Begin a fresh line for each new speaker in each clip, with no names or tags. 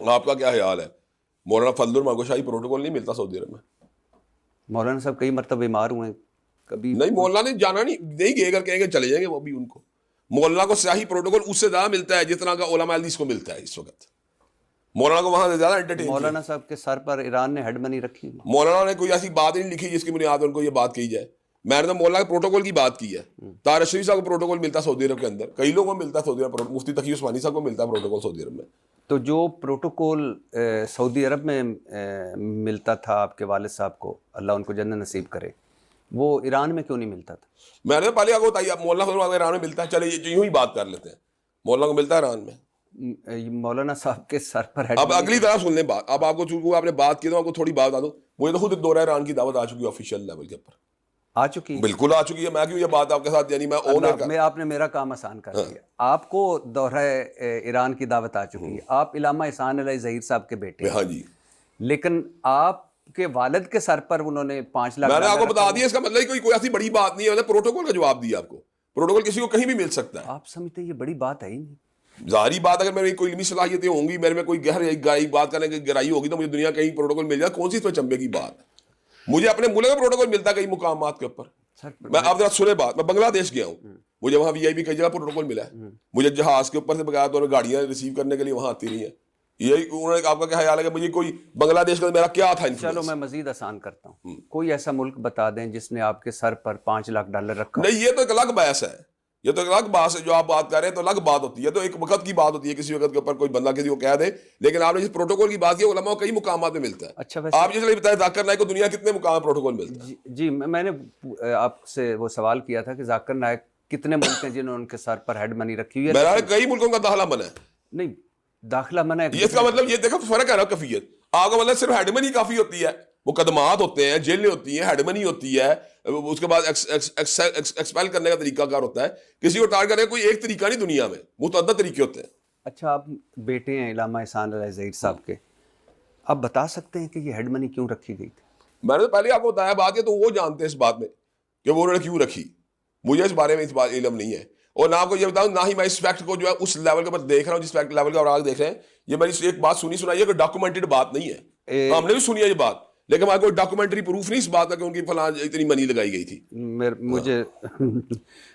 آپ کا کیا خیال ہے؟ مولانا فضل الرحمان کو شاہی پروٹوکول نہیں ملتا سعودی عرب میں؟
مولانا صاحب کئی مرتبہ بیمار ہوئے ہیں، کبھی
نہیں، مولانا نے جانا نہیں گئے، اگر کہیں گے چلے جائیں گے وہ بھی ان کو. مولانا کو سیاسی پروٹوکول اس سے زیادہ ملتا ہے جتنا کا علماء حدیث کو ملتا ہے اس وقت. مولانا کو وہاں سے زیادہ انٹرٹین کیا.
مولانا صاحب کے سر پر ایران نے ہیڈ منی رکھی.
مولانا نے کوئی ایسی بات نہیں لکھی جس کی بنیاد پر ان کو یہ بات کہی جائے. میں نے تو مولانا کے پروٹوکول کی بات کی ہے. طاہر شریف صاحب کو پروٹوکول ملتا ہے سعودی عرب کے اندر، کئی لوگوں کو ملتا ہے سعودی عرب. مفتی تقی عثمانی صاحب کو ملتا ہے پروٹوکول سعودی عرب میں.
تو جو پروٹوکول سعودی عرب میں ملتا تھا آپ کے والد صاحب کو، اللہ ان کو جنت نصیب کرے، وہ ایران میں کیوں نہیں ملتا تھا؟
میں نے پہلے آپ کو بتایا، مولانا فضل الرحمان ایران میں ملتا ہے. چلے یوں ہی بات کر لیتے ہیں، مولانا کو ملتا ہے ایران میں.
مولانا صاحب کے سر پر ہیڈ
اب اگلی طرح سن لیں بات. اب آپ کو چونکہ آپ نے بات کی تو آپ کو تھوڑی بات بتا دوں. مجھے تو خود ایک دورہ ایران کی دعوت آ چکی ہے آفیشیل لیول کے اوپر.
آ چکی ہے؟
بالکل آ چکی ہے. میں کیوں یہ بات آپ کے ساتھ، یعنی میں اونر کا.
آپ نے میرا کام آسان کر دیا. آپ کو دورہ ایران کی دعوت آ چکی ہے، آپ علامہ احسان علی ظہیر صاحب کے بیٹے.
ہاں جی.
لیکن آپ کے والد کے سر پر انہوں نے 5 لاکھ
میں نے آپ کو بتا دیا، اس کا مطلب کوئی ایسی بڑی بات نہیں ہے. پروٹوکول کا جواب دیا آپ کو. پروٹوکول کسی کو کہیں بھی مل سکتا ہے.
آپ سمجھتے یہ بڑی بات ہے ہی نہیں؟
ظاہری بات، اگر میری کوئی علمی صلاحیتیں ہوں گی، میرے میں کوئی گہرائی بات کرنے کی گہرائی ہوگی تو مجھے دنیا کہیں پروٹوکول مل جائے. کون سی اس میں چمبے کی بات ہے؟ مجھے اپنے ملک کا پروٹوکول ملتا ہے کئی مقامات کے اوپر. میں آپ ذرا سنے بات. میں بنگلہ دیش گیا ہوں، مجھے وہاں وی آئی پی کئی جگہ پروٹوکول ملا ہے. مجھے جہاز کے اوپر سے بغیر تو گاڑیاں ریسیو کرنے کے لیے وہاں آتی رہی ہیں. یہی انہوں نے، آپ کا کیا خیال ہے کہ مجھے کوئی بنگلہ دیش کا میرا کیا تھا؟
چلو میں مزید آسان کرتا ہوں. کوئی ایسا ملک بتا دیں جس نے آپ کے سر پر 5 لاکھ ڈالر رکھا.
نہیں، یہ تو ایک الگ بحث ہے. یہ تو ایک الگ بات ہے جو آپ بات کر رہے ہیں، تو الگ بات ہوتی ہے. تو ایک وقت کی بات ہوتی ہے، کسی وقت کے اوپر کوئی بندہ کسی کو کہہ دے. لیکن آپ نے جس پروٹوکول کی بات کی، علماء کو کئی مقامات میں ملتا ہے.
اچھا، ویسے
آپ جیسے بتائیں ذاکر نائک کو دنیا کتنے مقام پروٹوکول ملتا ہے؟
جی میں نے آپ سے وہ سوال کیا تھا کہ ذاکر نائک کتنے ملک ہیں جنہوں نے ان کے سر پر ہیڈ منی رکھی ہوئی ہے؟
میرا کئی ملکوں کا داخلہ منع ہے.
نہیں، داخلہ منع ہے.
اس کا مطلب یہ دیکھو فرق ہے نا کفیت. آپ کا مطلب صرف ہیڈ منی کافی ہوتی ہے، مقدمات ہوتے ہیں، جیلیں ہوتی ہیں، ہیڈ منی ہوتی ہے، اس کے بعد ایکسپیل کرنے کا طریقہ کار ہوتا ہے. کسی کو ٹارگیٹ کرنے کا کوئی ایک طریقہ نہیں، دنیا میں متعدد طریقے ہوتے ہیں.
اچھا، آپ بیٹے ہیں علامہ احسان علی ظہیر صاحب کے، آپ بتا سکتے ہیں کہ یہ ہیڈ منی کیوں رکھی گئی تھی؟
میں نے پہلے آپ کو بتایا بات ہے، تو وہ جانتے ہیں اس بات میں کہ وہ انہوں نے کیوں رکھی. مجھے اس بارے میں اس بات علم نہیں ہے. اور نہ آپ کو یہ بتاؤں، نہ ہی میں اس فیکٹ کو جو ہے اس لیول کے اوپر دیکھ رہا ہوں جس فیکٹ لیول کا اور آگے دیکھ رہے ہیں. یہ میری ایک بات سنائی ہے کہ ڈاکومنٹڈ بات نہیں ہے. ہم نے بھی سنی ہے یہ بات، لیکن ہمارے کوئی ڈاکومنٹری پروف نہیں اس بات کا کہ ان کی فلاں اتنی منی لگائی گئی تھی.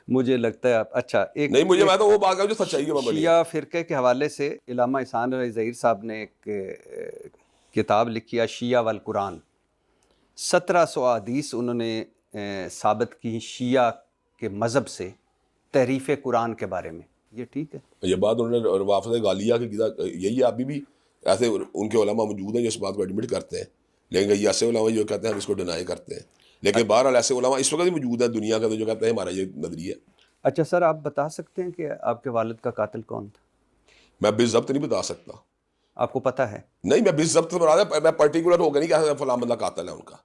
مجھے لگتا ہے اچھا ایک
نہیں، میں تو وہ بات کر جو سچائی ہے.
شیعہ فرقے کے حوالے سے علامہ احسان علی ظہیر صاحب نے ایک کتاب لکھی ہے، شیعہ والقرآن. 1700 احادیث انہوں نے ثابت کی شیعہ کے مذہب سے تحریف قرآن کے بارے میں. یہ ٹھیک ہے؟
یہ بات انہوں نے روافض غالیہ کی یہی ہے. ابھی بھی ایسے ان کے علماء موجود ہیں جو اس بات کو ایڈمٹ کرتے ہیں، لیکن یہ ایسے علماء جو کہتے ہیں ہم اس کو ڈینائی کرتے ہیں. لیکن بہرحال ایسے علماء اس وقت بھی موجود ہیں دنیا کا جو کہتے ہیں ہمارا یہ نظریہ.
اچھا سر، آپ بتا سکتے ہیں کہ آپ کے والد کا قاتل کون تھا؟
میں بالضبط نہیں بتا سکتا.
آپ کو پتہ ہے؟
نہیں، میں بالضبط میں پرٹیکولر ہو کے نہیں کہہ فلاں بندہ قاتل ہے ان کا.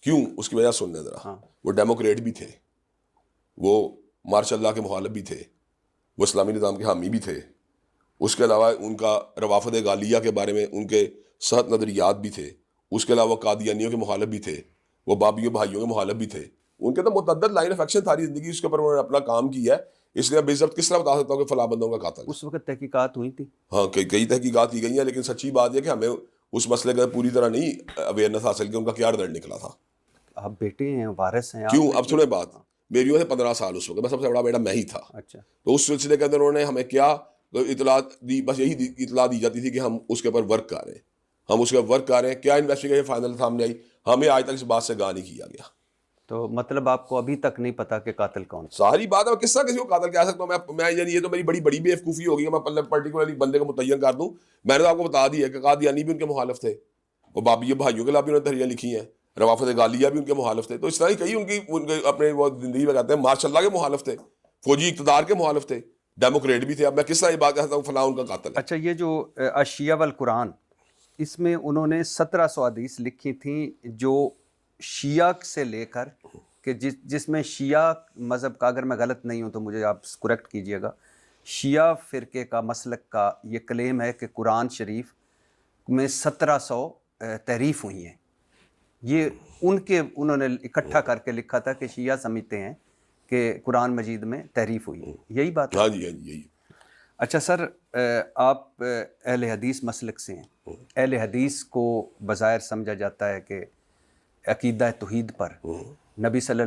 کیوں؟ اس کی وجہ سننے ذرا. وہ ڈیموکریٹ بھی تھے، وہ ماشاء اللہ کے مخالف بھی تھے، وہ اسلامی نظام کے حامی بھی تھے. اس کے علاوہ ان کا روافض غالیہ کے بارے میں ان کے صحت نظریات بھی تھے. اس کے علاوہ قادیانیوں کے مخالف بھی تھے، وہ بابیوں بھائیوں کے مخالف بھی تھے. ان کے تو متعدد لائن آف ایکشن ساری زندگی اس کے اوپر انہوں نے اپنا کام کیا ہے. اس لیے بے ضبط کس طرح بتا سکتا ہوں کہ فلاں بندوں کا قاتل.
اس وقت تحقیقات ہوئی تھی؟
ہاں، کئی تحقیقات کی گئی ہیں، لیکن سچی بات یہ کہ ہمیں اس مسئلے کا پوری طرح نہیں اویئرنیس حاصل کی ان کا کیا رزلٹ نکلا تھا.
آپ بیٹے ہیں، وارث ہیں.
کیوں؟ اب سنیں بات. میری عمر 15 سال اس وقت، میں سب سے بڑا بیٹا میں ہی تھا.
اچھا،
تو اس سلسلے کے اندر انہوں نے ہمیں کیا اطلاع دی؟ بس یہی اطلاع دی جاتی تھی کہ ہم اس کے اوپر ورک کر رہے ہیں، ہم اس کے اوپر ورک کر رہے ہیں. کیا انویسٹیگیشن فائنل سامنے آئی؟ ہمیں آج تک اس بات سے گاہ نہیں کیا گیا.
تو مطلب آپ کو ابھی تک نہیں پتا کہ قاتل کون؟
ساری بات ہے. کس طرح کسی کو قاتل کہہ سکتا ہوں میں یعنی یہ تو میری بڑی بیوقوفی ہوگی کہ میں پرٹیکولرلی بندے کو متعین کر دوں. میں نے تو آپ کو بتا دیا کہ قادیانی بھی ان کے مخالف تھے، وہ بابی بھائیوں کے خلاف بھی انہوں نے تحریریں لکھی ہیں، روافض غالیہ بھی ان کے مخالف تھے. تو اس طرح ہی کئی ان کے اپنے وہ زندگی میں کہتے ہیں ماشاء اللہ کے مخالف تھے، فوجی اقتدار کے مخالف تھے، ڈیموکریٹ بھی تھے. اب میں کس طرح یہ بات کہتا ہوں فلاں ان کا قاتل ہے؟
اچھا، یہ جو الشیعہ والقرآن، اس میں انہوں نے 1700 حدیث لکھی تھیں جو شیعہ سے لے کر کہ جس میں شیعہ مذہب کا، اگر میں غلط نہیں ہوں تو مجھے آپ کریکٹ کیجئے گا، شیعہ فرقے کا مسلک کا یہ کلیم ہے کہ قرآن شریف میں 1700 تحریف ہوئی ہیں. یہ انہوں نے اکٹھا کر کے لکھا تھا کہ شیعہ سمجھتے ہیں کہ قرآن مجید میں تحریف ہوئی ہے. یہی بات ہے؟
ہاں جی، ہاں جی، یہی.
اچھا سر، آپ اہل حدیث مسلک سے ہیں. اہل حدیث کو بظاہر سمجھا جاتا ہے کہ عقیدہ توحید پر نبی صلی